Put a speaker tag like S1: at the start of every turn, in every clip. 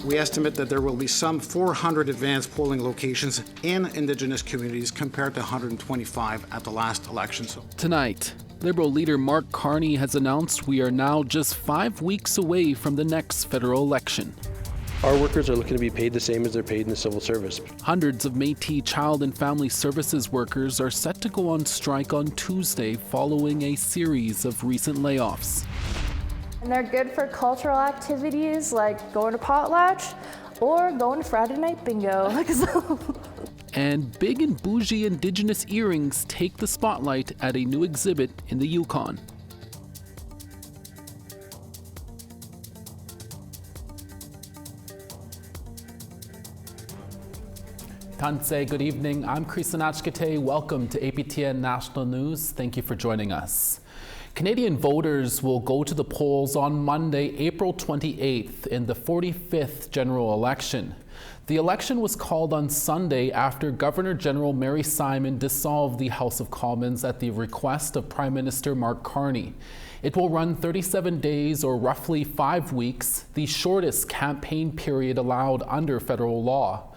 S1: we estimate that there will be some 400 advanced polling locations in Indigenous communities compared to 125 at the last election.
S2: Tonight, Liberal leader Mark Carney has announced we are now just 5 weeks away from the next federal election.
S3: Our workers are looking to be paid the same as they're paid in the civil service.
S2: Hundreds of Métis Child and Family Services workers are set to go on strike on Tuesday following a series of recent layoffs.
S4: And they're good for cultural activities like going to potlatch or going to Friday night bingo.
S2: And big and bougie Indigenous earrings take the spotlight at a new exhibit in the Yukon. Tanse, good evening. I'm Chris Nachkate. Welcome to APTN National News. Thank you for joining us. Canadian voters will go to the polls on Monday, April 28th in the 45th general election. The election was called on Sunday after Governor General Mary Simon dissolved the House of Commons at the request of Prime Minister Mark Carney. It will run 37 days or roughly 5 weeks, the shortest campaign period allowed under federal law.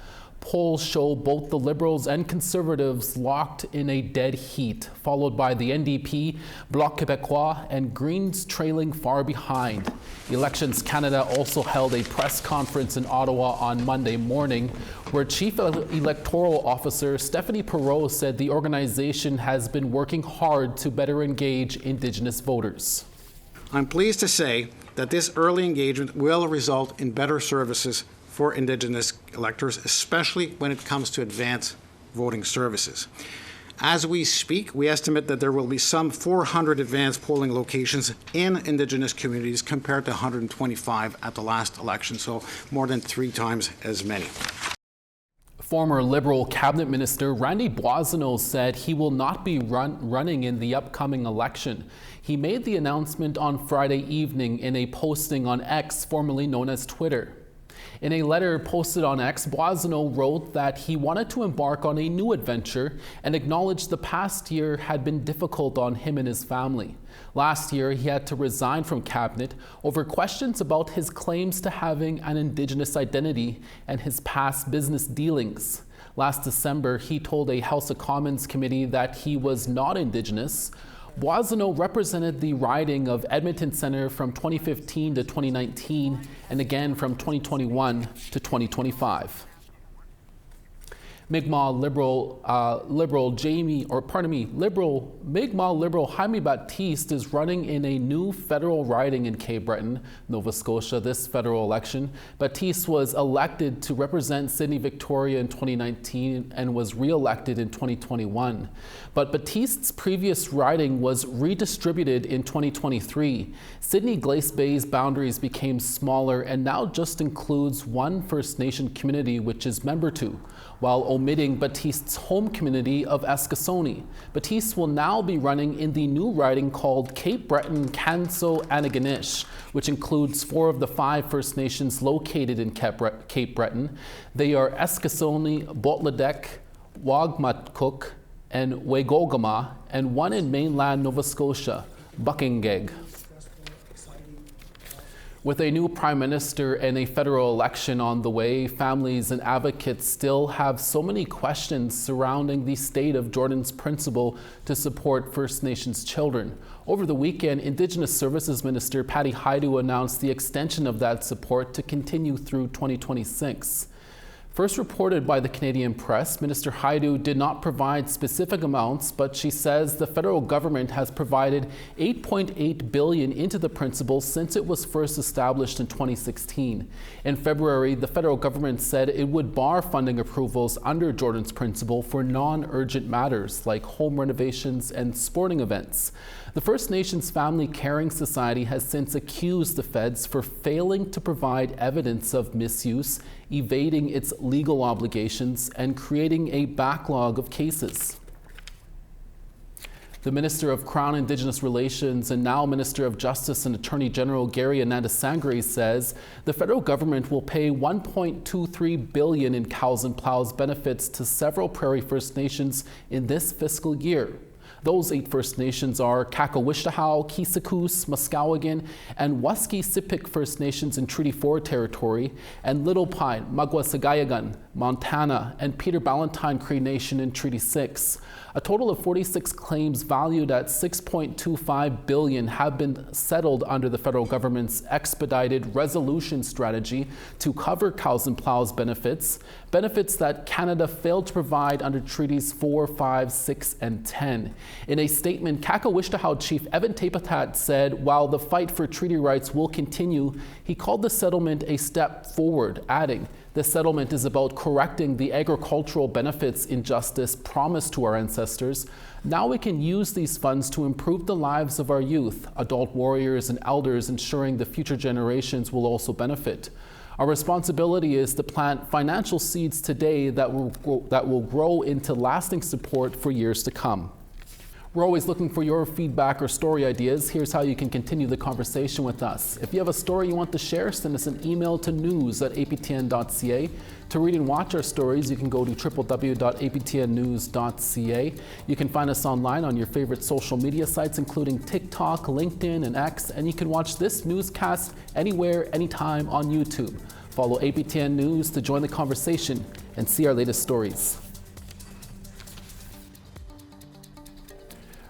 S2: Polls show both the Liberals and Conservatives locked in a dead heat, followed by the NDP, Bloc Québécois, and Greens trailing far behind. Elections Canada also held a press conference in Ottawa on Monday morning, where Chief Electoral Officer Stephanie Perreault said the organization has been working hard to better engage Indigenous voters.
S1: I'm pleased to say that this early engagement will result in better services for Indigenous electors, especially when it comes to advanced voting services. As we speak, we estimate that there will be some 400 advanced polling locations in Indigenous communities compared to 125 at the last election, so more than 3 times as many.
S2: Former Liberal Cabinet Minister Randy Boissonnault said he will not be running in the upcoming election. He made the announcement on Friday evening in a posting on X, formerly known as Twitter. In a letter posted on X, Boissonnault wrote that he wanted to embark on a new adventure and acknowledged the past year had been difficult on him and his family. Last year, he had to resign from cabinet over questions about his claims to having an Indigenous identity and his past business dealings. Last December, he told a House of Commons committee that he was not Indigenous. Boissonnault represented the riding of Edmonton Centre from 2015 to 2019 and again from 2021 to 2025. Mi'kmaq Liberal Jaime Baptiste is running in a new federal riding in Cape Breton, Nova Scotia, this federal election. Baptiste was elected to represent Sydney Victoria in 2019 and was re-elected in 2021. But Baptiste's previous riding was redistributed in 2023. Sydney Glace Bay's boundaries became smaller and now just includes one First Nation community, which is member to, while omitting Baptiste's home community of Eskasoni. Baptiste will now be running in the new riding called Cape Breton Canso Antigonish, which includes 4 of the 5 First Nations located in Cape Breton. They are Eskasoni, Botladek, Wagmatcook, and Wegogama, and one in mainland Nova Scotia, Buckingeg. With a new prime minister and a federal election on the way, families and advocates still have so many questions surrounding the state of Jordan's principle to support First Nations children. Over the weekend, Indigenous Services Minister Patty Hajdu announced the extension of that support to continue through 2026. First reported by the Canadian press, Minister Hajdu did not provide specific amounts, but she says the federal government has provided $8.8 billion into the principle since it was first established in 2016. In February, the federal government said it would bar funding approvals under Jordan's principle for non-urgent matters like home renovations and sporting events. The First Nations Family Caring Society has since accused the feds for failing to provide evidence of misuse, evading its legal obligations, and creating a backlog of cases. The Minister of Crown Indigenous Relations and now Minister of Justice and Attorney General Gary Anandasangre says the federal government will pay $1.23 billion in cows and plows benefits to several Prairie First Nations in this fiscal year. Those 8 First Nations are Kakawishtahaw, Kisakus, Muskowhegan, and Wusky-Sipik First Nations in Treaty 4 territory, and Little Pine, Magwasagayagan, Montana, and Peter Ballantine Cree Nation in Treaty 6. A total of 46 claims valued at $6.25 billion have been settled under the federal government's expedited resolution strategy to cover cows and plows benefits that Canada failed to provide under Treaties 4, 5, 6, and 10. In a statement, Kakawishtahaw Chief Evan Tapatat said while the fight for treaty rights will continue, he called the settlement a step forward, adding, "This settlement is about correcting the agricultural benefits injustice promised to our ancestors. Now we can use these funds to improve the lives of our youth, adult warriors, and elders, ensuring the future generations will also benefit. Our responsibility is to plant financial seeds today that will grow into lasting support for years to come." We're always looking for your feedback or story ideas. Here's how you can continue the conversation with us. If you have a story you want to share, send us an email to news@aptn.ca. To read and watch our stories, you can go to www.aptnnews.ca. You can find us online on your favorite social media sites, including TikTok, LinkedIn, and X, and you can watch this newscast anywhere, anytime on YouTube. Follow APTN News to join the conversation and see our latest stories.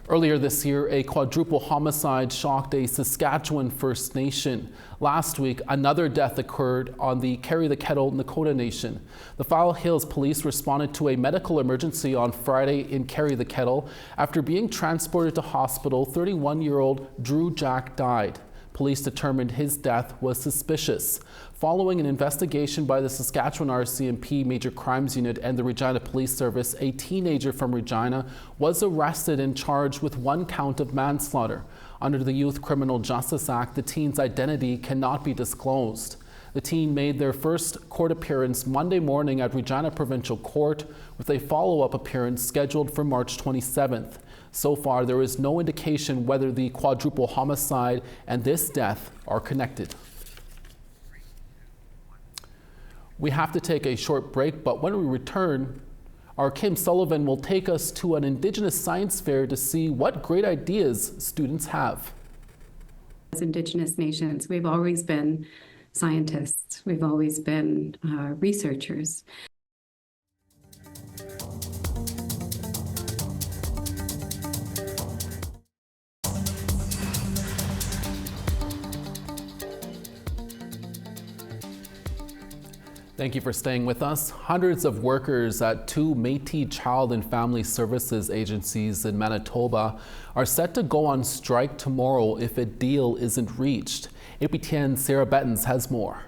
S2: Earlier this year, a quadruple homicide shocked a Saskatchewan First Nation. Last week, another death occurred on the Carry the Kettle Nakota Nation. The File Hills Police responded to a medical emergency on Friday in Carry the Kettle. After being transported to hospital, 31-year-old Drew Jack died. Police determined his death was suspicious. Following an investigation by the Saskatchewan RCMP Major Crimes Unit and the Regina Police Service, a teenager from Regina was arrested and charged with 1 count of manslaughter. Under the Youth Criminal Justice Act, the teen's identity cannot be disclosed. The teen made their first court appearance Monday morning at Regina Provincial Court, with a follow-up appearance scheduled for March 27th. So far, there is no indication whether the quadruple homicide and this death are connected. We have to take a short break, but when we return, our Kim Sullivan will take us to an Indigenous science fair to see what great ideas students have.
S5: As Indigenous nations, we've always been scientists. We've always been researchers.
S2: Thank you for staying with us. Hundreds of workers at 2 Métis Child and Family Services agencies in Manitoba are set to go on strike tomorrow if a deal isn't reached. APTN's Sarah Bettens has more.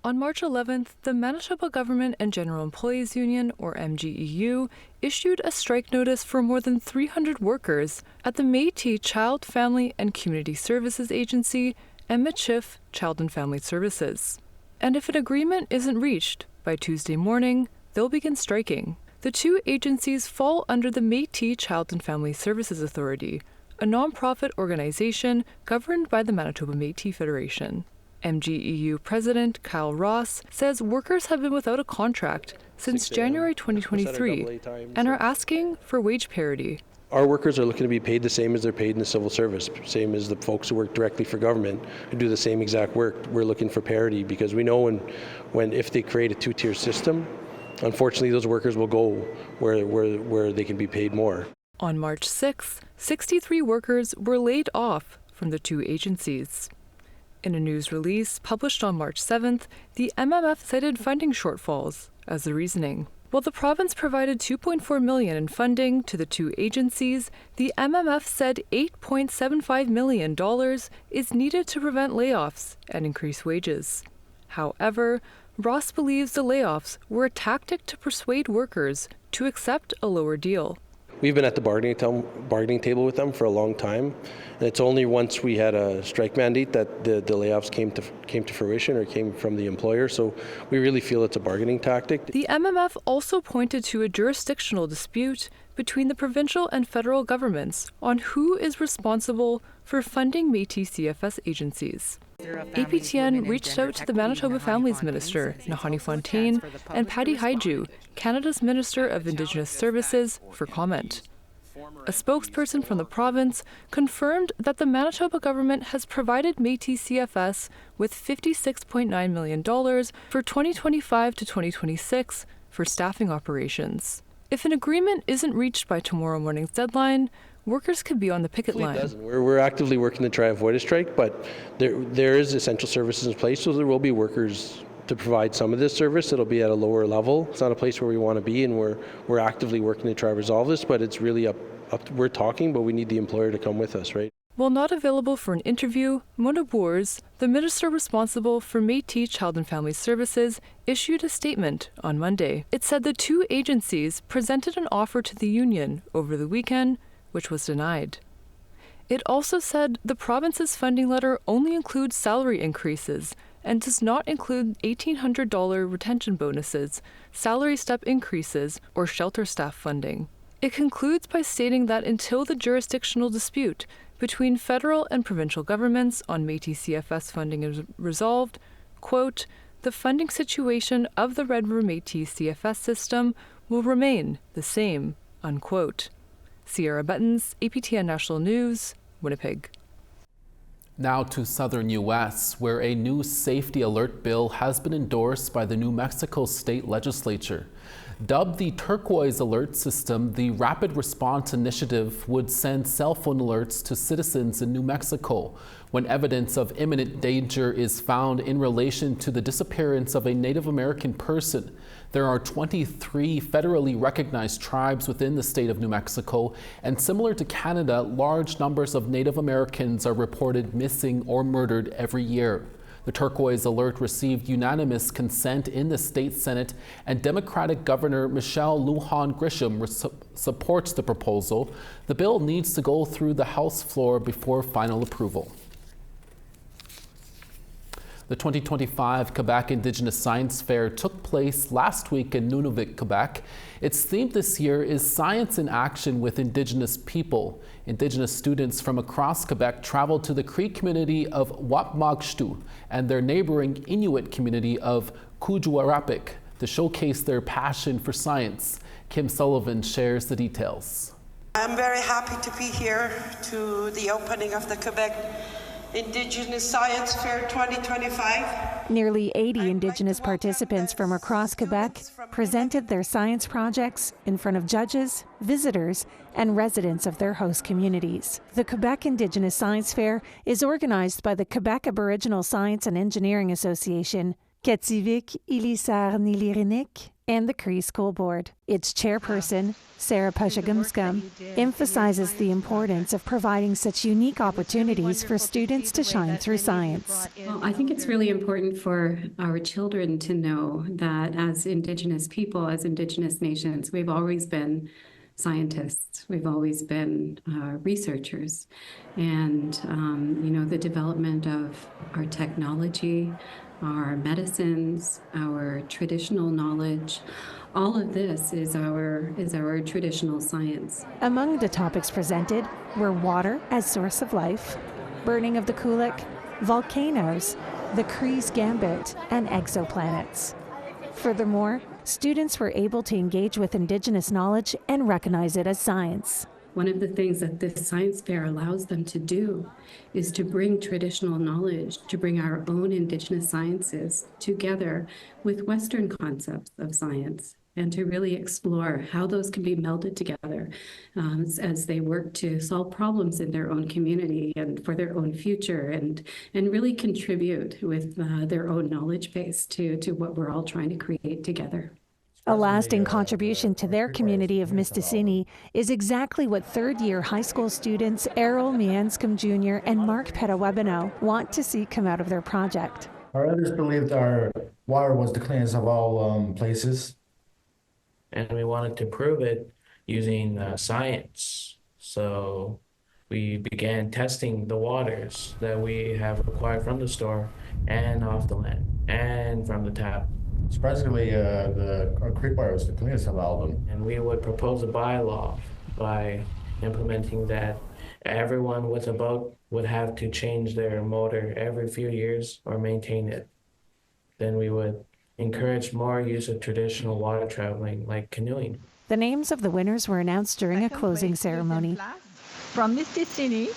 S6: On March 11th, the Manitoba Government and General Employees Union, or MGEU, issued a strike notice for more than 300 workers at the Métis Child, Family and Community Services Agency and Michif Child and Family Services. And if an agreement isn't reached by Tuesday morning, they'll begin striking. The 2 agencies fall under the Métis Child and Family Services Authority, a nonprofit organization governed by the Manitoba Métis Federation. MGEU President Kyle Ross says workers have been without a contract since January 2023 and are asking for wage parity.
S3: Our workers are looking to be paid the same as they're paid in the civil service, same as the folks who work directly for government who do the same exact work. We're looking for parity because we know if they create a 2-tier system, unfortunately those workers will go where they can be paid more.
S6: On March 6th, 63 workers were laid off from the 2 agencies. In a news release published on March 7th, the MMF cited funding shortfalls as the reasoning. While the province provided $2.4 million in funding to the 2 agencies, the MMF said $8.75 million is needed to prevent layoffs and increase wages. However, Ross believes the layoffs were a tactic to persuade workers to accept a lower deal.
S3: We've been at the bargaining table with them for a long time. And it's only once we had a strike mandate that the layoffs came to fruition or came from the employer. So we really feel it's a bargaining tactic.
S6: The MMF also pointed to a jurisdictional dispute between the provincial and federal governments on who is responsible for funding Métis CFS agencies. APTN reached out to the Manitoba Families Minister, Nahani Fontaine, and Patty Haiju, Canada's Minister of Indigenous Services, for comment. A spokesperson from the province confirmed that the Manitoba government has provided Métis CFS with $56.9 million for 2025 to 2026 for staffing operations. If an agreement isn't reached by tomorrow morning's deadline, workers could be on the picket line.
S3: We're actively working to try and avoid a strike, but there is essential services in place, so there will be workers to provide some of this service. It'll be at a lower level. It's not a place where we want to be, and we're actively working to try to resolve this, but it's really up to, we're talking, but we need the employer to come with us, right?
S6: While not available for an interview, Mona Boers, the minister responsible for Métis Child and Family Services, issued a statement on Monday. It said the two agencies presented an offer to the union over the weekend, which was denied. It also said the province's funding letter only includes salary increases and does not include $1,800 retention bonuses, salary step increases, or shelter staff funding. It concludes by stating that until the jurisdictional dispute between federal and provincial governments on Métis CFS funding is resolved, quote, the funding situation of the Red River Métis CFS system will remain the same, unquote. Sierra Buttons, APTN National News, Winnipeg.
S2: Now to southern U.S., where a new safety alert bill has been endorsed by the New Mexico State Legislature. Dubbed the Turquoise Alert System, the Rapid Response Initiative would send cell phone alerts to citizens in New Mexico when evidence of imminent danger is found in relation to the disappearance of a Native American person. There are 23 federally recognized tribes within the state of New Mexico, and similar to Canada, large numbers of Native Americans are reported missing or murdered every year. The Turquoise Alert received unanimous consent in the state Senate, and Democratic Governor Michelle Lujan Grisham supports the proposal. The bill needs to go through the House floor before final approval. The 2025 Quebec Indigenous Science Fair took place last week in Nunavut, Quebec. Its theme this year is Science in Action with Indigenous People. Indigenous students from across Quebec traveled to the Cree community of Wapmagshtu and their neighboring Inuit community of Kuujjuarapik to showcase their passion for science. Kim Sullivan shares the details.
S7: I'm very happy to be here to the opening of the Quebec Indigenous Science Fair 2025.
S8: Nearly 80 Indigenous participants from across Quebec presented their science projects in front of judges, visitors, and residents of their host communities. The Quebec Indigenous Science Fair is organized by the Quebec Aboriginal Science and Engineering Association, Kativik Ilisar Nilirinik, and the Cree School Board. Its chairperson, Sarah Pashagumskam, emphasizes the importance of providing such unique opportunities for students to shine through science.
S5: Well, I think it's really important for our children to know that as Indigenous people, as Indigenous nations, we've always been scientists. We've always been researchers. And, the development of our technology, our medicines, our traditional knowledge, all of this is our traditional science.
S8: Among the topics presented were water as source of life, burning of the Kulak, volcanoes, the Cree's Gambit, and exoplanets. Furthermore, students were able to engage with Indigenous knowledge and recognize it as science.
S5: One of the things that this science fair allows them to do is to bring traditional knowledge, to bring our own Indigenous sciences together with Western concepts of science, and to really explore how those can be melded together as they work to solve problems in their own community and for their own future, and really contribute with their own knowledge base to what we're all trying to create together.
S8: A lasting contribution to their community of Mistissini is exactly what third-year high school students Errol Mianscombe Jr. and Mark Petawebino want to see come out of their project.
S9: Our elders believed our water was the cleanest of all places.
S10: And we wanted to prove it using science. So we began testing the waters that we have acquired from the store and off the land and from the tap.
S9: Surprisingly, our creek water was the cleanest of all of them.
S10: And we would propose a bylaw by implementing that everyone with a boat would have to change their motor every few years or maintain it. Then we would encourage more use of traditional water traveling like canoeing.
S8: The names of the winners were announced during a closing ceremony.
S11: From Mistissini,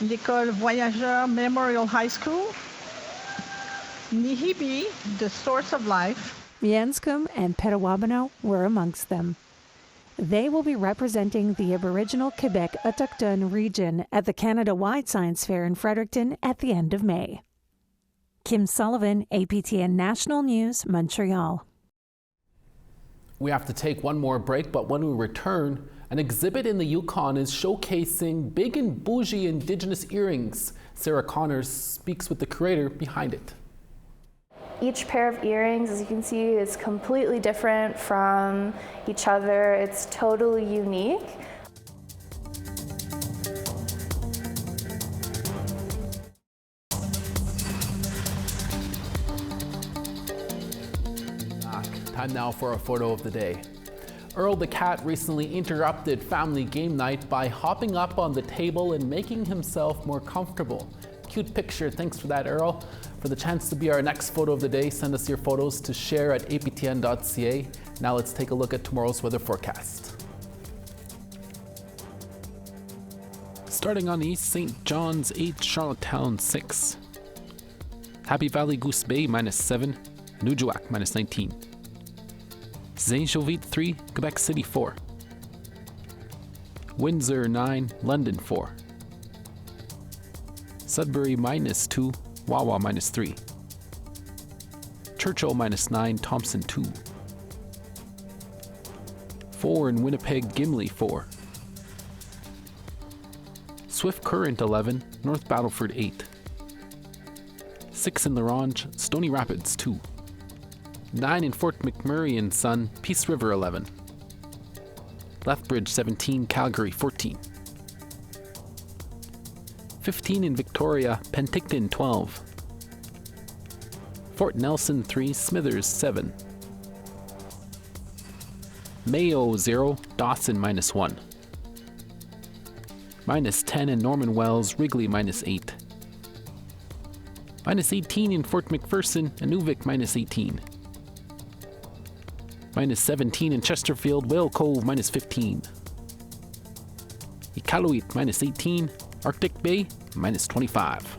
S11: l'École Voyageur Memorial High School, Nihibi, The Source of Life.
S8: Yanscombe and Petawabano were amongst them. They will be representing the Aboriginal Quebec Autochtone region at the Canada-wide Science Fair in Fredericton at the end of May. Kim Sullivan, APTN National News, Montreal.
S2: We have to take one more break, but when we return, an exhibit in the Yukon is showcasing big and bougie Indigenous earrings. Sarah Connors speaks with the creator behind it.
S4: Each pair of earrings, as you can see, is completely different from each other. It's totally unique.
S2: Time now for a photo of the day. Earl the cat recently interrupted family game night by hopping up on the table and making himself more comfortable. Cute picture, thanks for that, Earl. For the chance to be our next photo of the day, send us your photos to share@aptn.ca. Now let's take a look at tomorrow's weather forecast. Starting on the east, St. John's 8, Charlottetown 6. Happy Valley, Goose Bay -7, Nujuak -19. Saint-Jovite 3, Quebec City 4. Windsor 9, London 4. Sudbury -2, Wawa -3. Churchill -9, Thompson 2. 4 in Winnipeg, Gimli 4. Swift Current 11, North Battleford 8. 6 in La Ronge, Stony Rapids 2. 9 in Fort McMurray and Son, Peace River 11. Lethbridge 17, Calgary 14. 15 in Victoria, Penticton 12. Fort Nelson 3, Smithers 7. Mayo 0, Dawson -1. -10 in Norman Wells, Wrigley -8. -18 in Fort McPherson, Inuvik -18. -17 in Chesterfield, Whale Cove -15. Iqaluit -18, Arctic Bay -25.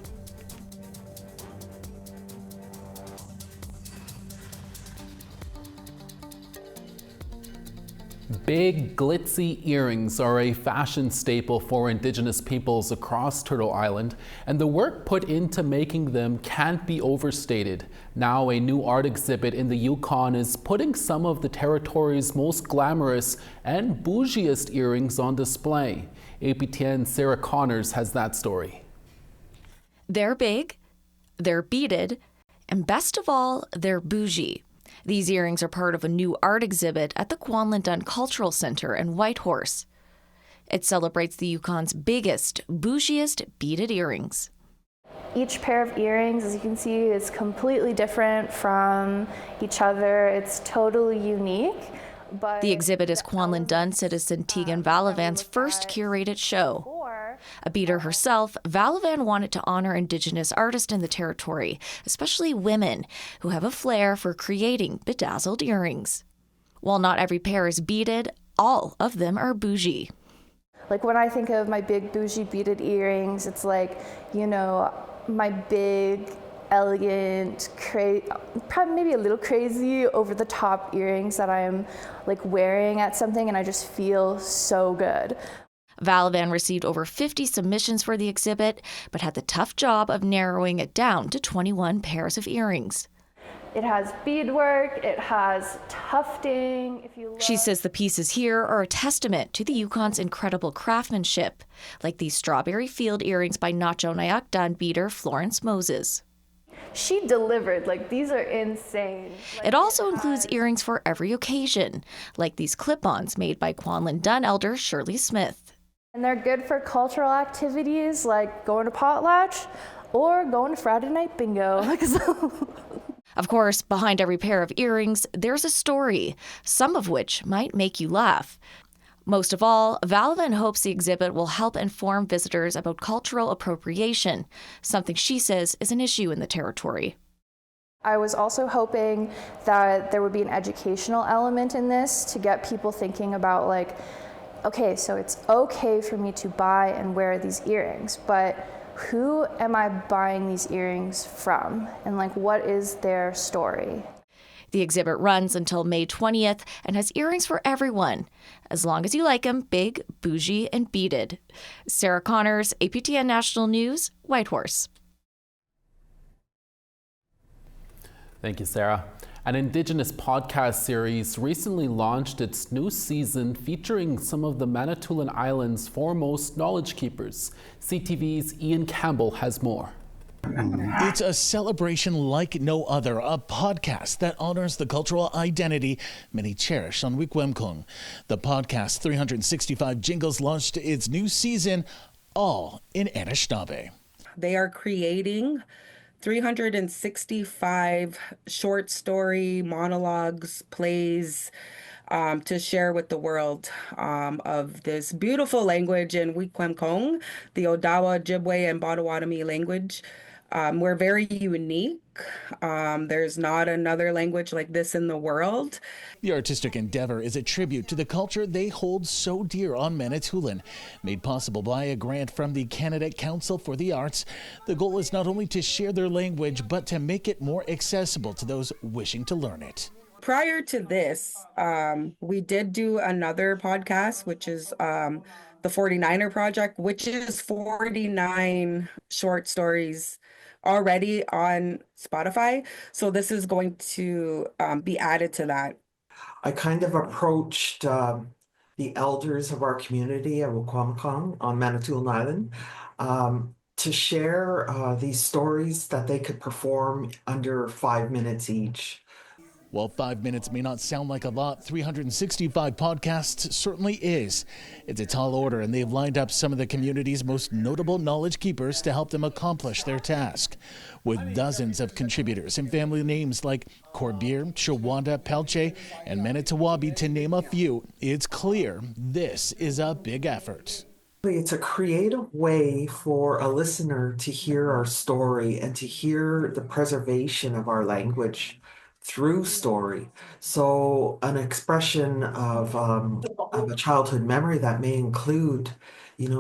S2: Big, glitzy earrings are a fashion staple for Indigenous peoples across Turtle Island, and the work put into making them can't be overstated. Now, a new art exhibit in the Yukon is putting some of the territory's most glamorous and bougiest earrings on display. APTN's Sarah Connors has that story.
S12: They're big, they're beaded, and best of all, they're bougie. These earrings are part of a new art exhibit at the Kwanlin Dun Cultural Center in Whitehorse. It celebrates the Yukon's biggest, bougiest beaded earrings.
S4: Each pair of earrings, as you can see, is completely different from each other. It's totally unique. But
S12: the exhibit is Kwanlin Dun citizen Tegan Valavan's first curated show. A beader herself, Valavan wanted to honor Indigenous artists in the territory, especially women who have a flair for creating bedazzled earrings. While not every pair is beaded, all of them are bougie.
S4: Like when I think of my big bougie beaded earrings, it's like, you know, my big, elegant, probably maybe a little crazy, over the top earrings that I'm like wearing at something, and I just feel so good.
S12: Valavan received over 50 submissions for the exhibit, but had the tough job of narrowing it down to 21 pairs of earrings.
S4: It has beadwork, it has tufting. If you look.
S12: She says the pieces here are a testament to the Yukon's incredible craftsmanship, like these strawberry field earrings by Nacho Nayak Dun beader Florence Moses.
S4: She delivered, like these are insane.
S12: It also includes earrings for every occasion, like these clip-ons made by Kwanlin Dun elder Shirley Smith.
S4: And they're good for cultural activities like going to potlatch or going to Friday night bingo.
S12: Of course, behind every pair of earrings, there's a story, some of which might make you laugh. Most of all, Valavan hopes the exhibit will help inform visitors about cultural appropriation, something she says is an issue in the territory.
S4: I was also hoping that there would be an educational element in this to get people thinking about like, okay, so it's okay for me to buy and wear these earrings, but who am I buying these earrings from? And like, what is their story?
S12: The exhibit runs until May 20th and has earrings for everyone, as long as you like them big, bougie, and beaded. Sarah Connors, APTN National News, Whitehorse.
S2: Thank you, Sarah. An Indigenous podcast series recently launched its new season featuring some of the Manitoulin Island's foremost knowledge keepers. CTV's Ian Campbell has more.
S13: It's a celebration like no other, a podcast that honors the cultural identity many cherish on Wikwemkong. The podcast 365 Jingles launched its new season, all in Anishinaabe.
S14: They are creating 365 short story monologues, plays, to share with the world of this beautiful language in Wikwemkong, the Odawa, Ojibwe, and Potawatomi language. We're very unique. There's not another language like this in the world.
S13: The artistic endeavor is a tribute to the culture they hold so dear on Manitoulin. Made possible by a grant from the Canada Council for the Arts, the goal is not only to share their language, but to make it more accessible to those wishing to learn it.
S14: Prior to this, we did do another podcast, which is the 49er Project, which is 49 short stories already on Spotify. So this is going to be added to that.
S15: I kind of approached the elders of our community at Wikwemkong on Manitoulin Island to share these stories that they could perform under 5 minutes each.
S13: While 5 minutes may not sound like a lot, 365 podcasts certainly is. It's a tall order, and they've lined up some of the community's most notable knowledge keepers to help them accomplish their task. With dozens of contributors and family names like Corbier, Shawanda, Pelche, and Manitowabi to name a few, it's clear this is a big effort.
S15: It's a creative way for a listener to hear our story and to hear the preservation of our language through story. So an expression of a childhood memory that may include,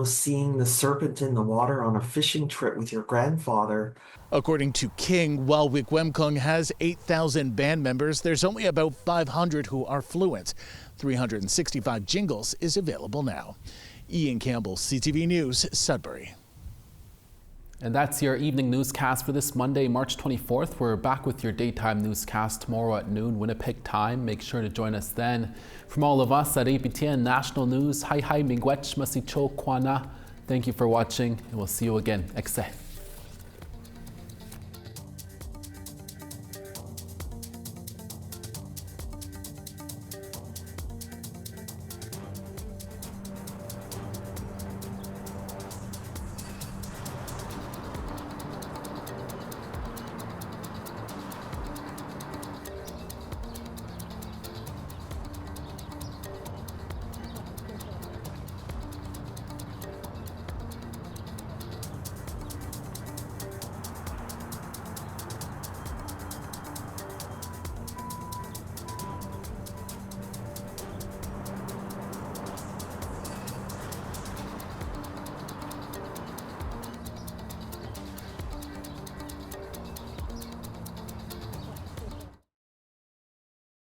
S15: seeing the serpent in the water on a fishing trip with your grandfather.
S13: According to King, while Wikwemkong has 8,000 band members, there's only about 500 who are fluent. 365 Jingles is available now. Ian Campbell, CTV News, Sudbury.
S2: And that's your evening newscast for this Monday, March 24th. We're back with your daytime newscast tomorrow at noon, Winnipeg time. Make sure to join us then. From all of us at APTN National News, hi miigwech masicho kwana. Thank you for watching, and we'll see you again. Ekse.